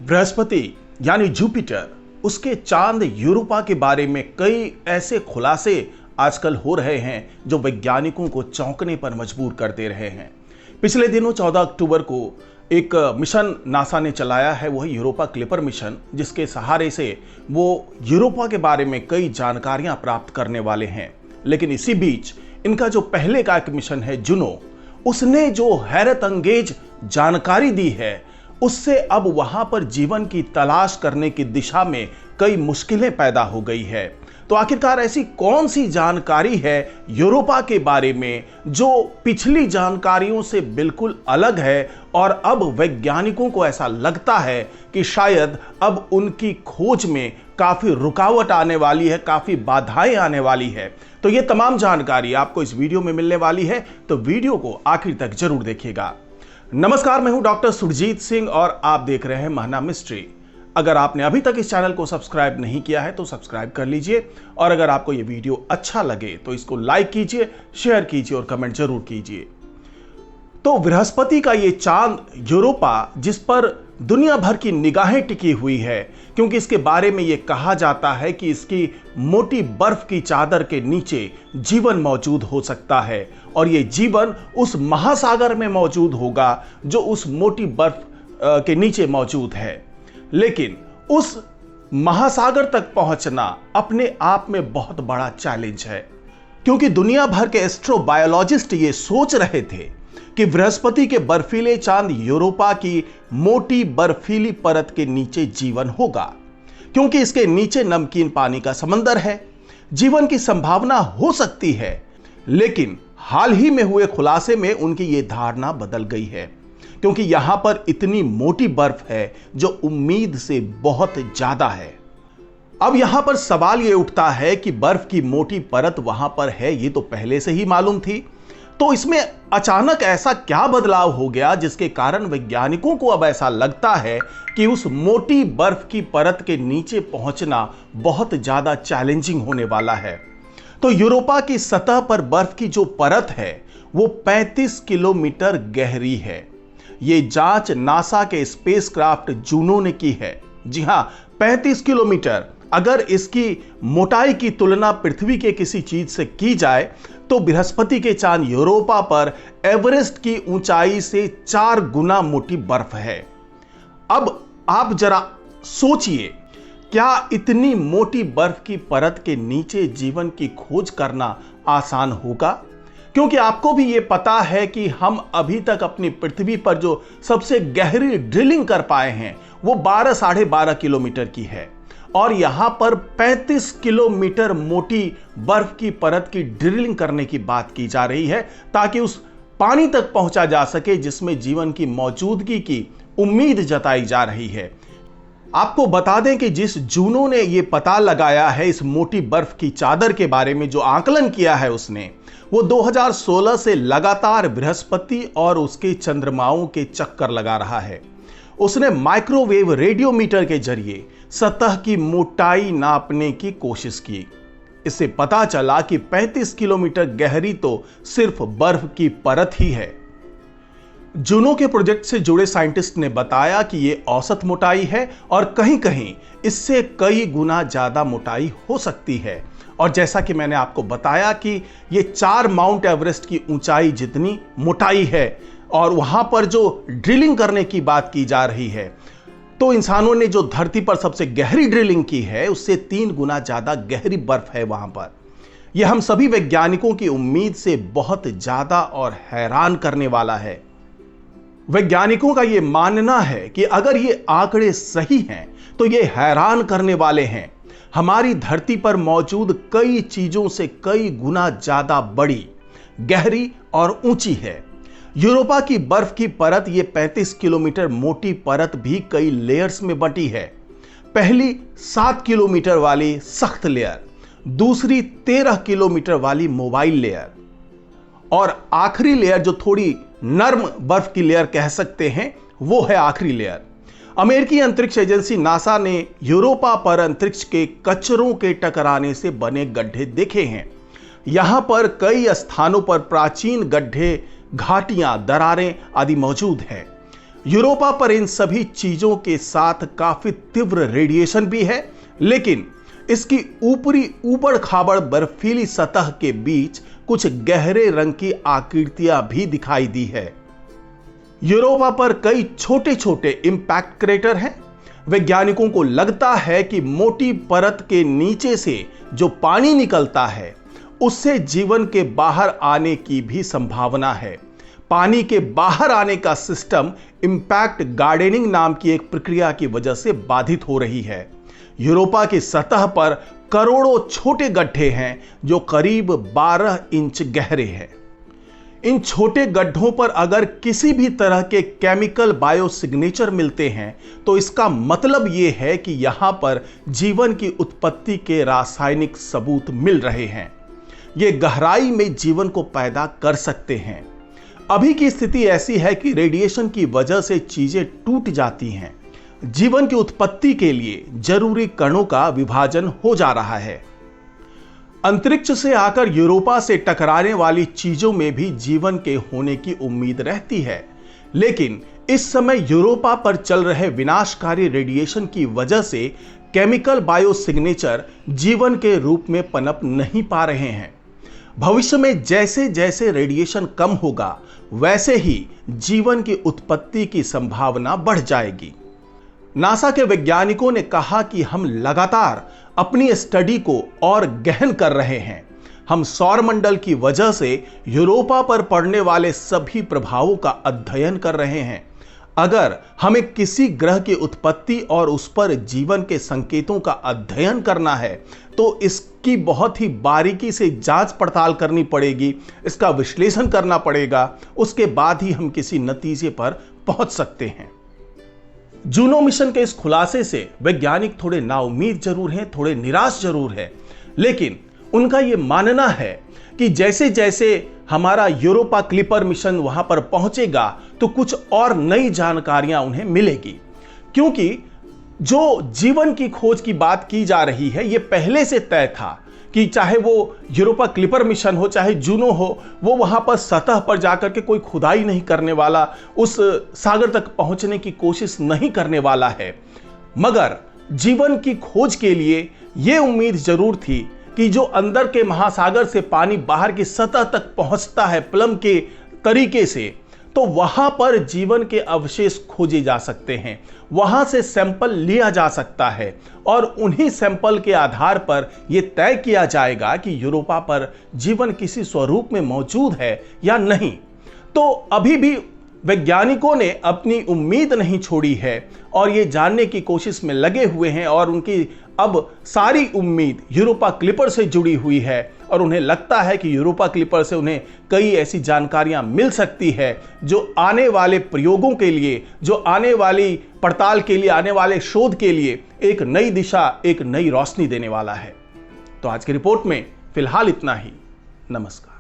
बृहस्पति यानी जुपिटर, उसके चांद यूरोपा के बारे में कई ऐसे खुलासे आजकल हो रहे हैं जो वैज्ञानिकों को चौंकने पर मजबूर कर दे रहे हैं। पिछले दिनों 14 अक्टूबर को एक मिशन नासा ने चलाया है, वही यूरोपा क्लिपर मिशन, जिसके सहारे से वो यूरोपा के बारे में कई जानकारियां प्राप्त करने वाले हैं। लेकिन इसी बीच इनका जो पहले का एक मिशन है जुनो, उसने जो हैरत अंगेज जानकारी दी है, उससे अब वहां पर जीवन की तलाश करने की दिशा में कई मुश्किलें पैदा हो गई है। तो आखिरकार ऐसी कौन सी जानकारी है यूरोपा के बारे में जो पिछली जानकारियों से बिल्कुल अलग है और अब वैज्ञानिकों को ऐसा लगता है कि शायद अब उनकी खोज में काफी रुकावट आने वाली है, काफी बाधाएं आने वाली है। तो ये तमाम जानकारी आपको इस वीडियो में मिलने वाली है, तो वीडियो को आखिर तक जरूर देखिएगा। नमस्कार, मैं हूं डॉक्टर सुरजीत सिंह और आप देख रहे हैं महाना मिस्ट्री। अगर आपने अभी तक इस चैनल को सब्सक्राइब नहीं किया है तो सब्सक्राइब कर लीजिए, और अगर आपको ये वीडियो अच्छा लगे तो इसको लाइक कीजिए, शेयर कीजिए और कमेंट जरूर कीजिए। तो बृहस्पति का ये चांद यूरोपा, जिस पर दुनिया भर की निगाहें टिकी हुई है, क्योंकि इसके बारे में ये कहा जाता है कि इसकी मोटी बर्फ की चादर के नीचे जीवन मौजूद हो सकता है, और ये जीवन उस महासागर में मौजूद होगा जो उस मोटी बर्फ के नीचे मौजूद है। लेकिन उस महासागर तक पहुंचना अपने आप में बहुत बड़ा चैलेंज है, क्योंकि दुनिया भर के एस्ट्रोबायोलॉजिस्ट ये सोच रहे थे कि बृहस्पति के बर्फीले चांद यूरोपा की मोटी बर्फीली परत के नीचे जीवन होगा, क्योंकि इसके नीचे नमकीन पानी का समंदर है, जीवन की संभावना हो सकती है। लेकिन हाल ही में हुए खुलासे में उनकी यह धारणा बदल गई है, क्योंकि यहां पर इतनी मोटी बर्फ है जो उम्मीद से बहुत ज्यादा है। अब यहां पर सवाल यह उठता है कि बर्फ की मोटी परत वहां पर है, ये तो पहले से ही मालूम थी, तो इसमें अचानक ऐसा क्या बदलाव हो गया जिसके कारण वैज्ञानिकों को अब ऐसा लगता है कि उस मोटी बर्फ की परत के नीचे पहुंचना बहुत ज्यादा चैलेंजिंग होने वाला है। तो यूरोपा की सतह पर बर्फ की जो परत है वो 35 किलोमीटर गहरी है। ये जांच नासा के स्पेसक्राफ्ट जूनो ने की है। जी हां, 35 किलोमीटर। अगर इसकी मोटाई की तुलना पृथ्वी के किसी चीज से की जाए तो बृहस्पति के चांद यूरोपा पर एवरेस्ट की ऊंचाई से 4 गुना मोटी बर्फ है। अब आप जरा सोचिए, क्या इतनी मोटी बर्फ की परत के नीचे जीवन की खोज करना आसान होगा? क्योंकि आपको भी यह पता है कि हम अभी तक अपनी पृथ्वी पर जो सबसे गहरी ड्रिलिंग कर पाए हैं वो 12 12.5 किलोमीटर की है, और यहां पर 35 किलोमीटर मोटी बर्फ की परत की ड्रिलिंग करने की बात की जा रही है, ताकि उस पानी तक पहुंचा जा सके जिसमें जीवन की मौजूदगी की उम्मीद जताई जा रही है। आपको बता दें कि जिस जूनो ने यह पता लगाया है इस मोटी बर्फ की चादर के बारे में, जो आकलन किया है उसने, वो 2016 से लगातार बृहस्पति और उसके चंद्रमाओं के चक्कर लगा रहा है। उसने माइक्रोवेव रेडियोमीटर के जरिए सतह की मोटाई नापने की कोशिश की। इससे पता चला कि 35 किलोमीटर गहरी तो सिर्फ बर्फ की परत ही है। जूनो के प्रोजेक्ट से जुड़े साइंटिस्ट ने बताया कि यह औसत मोटाई है और कहीं कहीं इससे कई गुना ज्यादा मोटाई हो सकती है। और जैसा कि मैंने आपको बताया कि ये 4 माउंट एवरेस्ट की ऊंचाई जितनी मोटाई है, और वहां पर जो ड्रिलिंग करने की बात की जा रही है, तो इंसानों ने जो धरती पर सबसे गहरी ड्रिलिंग की है उससे 3 गुना ज्यादा गहरी बर्फ है वहां पर। यह हम सभी वैज्ञानिकों की उम्मीद से बहुत ज्यादा और हैरान करने वाला है। वैज्ञानिकों का यह मानना है कि अगर ये आंकड़े सही हैं तो ये हैरान करने वाले हैं। हमारी धरती पर मौजूद कई चीजों से कई गुना ज्यादा बड़ी, गहरी और ऊंची है। यूरोपा की बर्फ की परत, ये 35 किलोमीटर मोटी परत भी कई लेयर्स में बंटी है। पहली 7 किलोमीटर वाली सख्त लेयर, दूसरी 13 किलोमीटर वाली मोबाइल लेयर, और आखिरी लेयर जो थोड़ी नर्म बर्फ की लेयर कह सकते हैं, वो है आखिरी लेयर। अमेरिकी अंतरिक्ष एजेंसी नासा ने यूरोपा पर अंतरिक्ष के कचरों के टकराने से बने गड्ढे देखे हैं। यहां पर कई स्थानों पर प्राचीन गड्ढे, घाटियां, दरारें आदि मौजूद हैं। यूरोपा पर इन सभी चीजों के साथ काफी तीव्र रेडिएशन भी है, लेकिन इसकी ऊपरी ऊबड़ खाबड़ बर्फीली सतह के बीच कुछ गहरे रंग की आकृतियां भी दिखाई दी है। यूरोपा पर कई छोटे छोटे इंपैक्ट क्रेटर हैं। वैज्ञानिकों को लगता है कि मोटी परत के नीचे से जो पानी निकलता है उससे जीवन के बाहर आने की भी संभावना है। पानी के बाहर आने का सिस्टम इंपैक्ट गार्डनिंग नाम की एक प्रक्रिया की वजह से बाधित हो रही है। यूरोपा की सतह पर करोड़ों छोटे गड्ढे हैं जो करीब 12 इंच गहरे हैं। इन छोटे गड्ढों पर अगर किसी भी तरह के केमिकल बायोसिग्नेचर मिलते हैं तो इसका मतलब यह है कि यहां पर जीवन की उत्पत्ति के रासायनिक सबूत मिल रहे हैं। ये गहराई में जीवन को पैदा कर सकते हैं। अभी की स्थिति ऐसी है कि रेडिएशन की वजह से चीजें टूट जाती हैं। जीवन की उत्पत्ति के लिए जरूरी कणों का विभाजन हो जा रहा है। अंतरिक्ष से आकर यूरोपा से टकराने वाली चीजों में भी जीवन के होने की उम्मीद रहती है, लेकिन इस समय यूरोपा पर चल रहे विनाशकारी रेडिएशन की वजह से केमिकल बायोसिग्नेचर जीवन के रूप में पनप नहीं पा रहे हैं। भविष्य में जैसे जैसे रेडिएशन कम होगा वैसे ही जीवन की उत्पत्ति की संभावना बढ़ जाएगी। नासा के वैज्ञानिकों ने कहा कि हम लगातार अपनी स्टडी को और गहन कर रहे हैं। हम सौरमंडल की वजह से यूरोपा पर पड़ने वाले सभी प्रभावों का अध्ययन कर रहे हैं। अगर हमें किसी ग्रह की उत्पत्ति और उस पर जीवन के संकेतों का अध्ययन करना है तो इसकी बहुत ही बारीकी से जांच पड़ताल करनी पड़ेगी, इसका विश्लेषण करना पड़ेगा, उसके बाद ही हम किसी नतीजे पर पहुंच सकते हैं। जूनो मिशन के इस खुलासे से वैज्ञानिक थोड़े नाउम्मीद जरूर हैं, थोड़े निराश जरूर है, लेकिन उनका यह मानना है कि जैसे जैसे हमारा यूरोपा क्लिपर मिशन वहां पर पहुंचेगा तो कुछ और नई जानकारियां उन्हें मिलेगी, क्योंकि जो जीवन की खोज की बात की जा रही है यह पहले से तय था कि चाहे वो यूरोपा क्लिपर मिशन हो चाहे जूनो हो, वो वहां पर सतह पर जाकर के कोई खुदाई नहीं करने वाला, उस सागर तक पहुंचने की कोशिश नहीं करने वाला है। मगर जीवन की खोज के लिए यह उम्मीद जरूर थी कि जो अंदर के महासागर से पानी बाहर की सतह तक पहुंचता है प्लम के तरीके से, तो वहां पर जीवन के अवशेष खोजे जा सकते हैं, वहां से सैंपल लिया जा सकता है और उन्हीं सैंपल के आधार पर यह तय किया जाएगा कि यूरोपा पर जीवन किसी स्वरूप में मौजूद है या नहीं। तो अभी भी वैज्ञानिकों ने अपनी उम्मीद नहीं छोड़ी है और ये जानने की कोशिश में लगे हुए हैं और उनकी अब सारी उम्मीद यूरोपा क्लिपर से जुड़ी हुई है और उन्हें लगता है कि यूरोपा क्लिपर से उन्हें कई ऐसी जानकारियां मिल सकती है जो आने वाले प्रयोगों के लिए, जो आने वाली पड़ताल के लिए, आने वाले शोध के लिए एक नई दिशा, एक नई रोशनी देने वाला है। तो आज की रिपोर्ट में फिलहाल इतना ही। नमस्कार।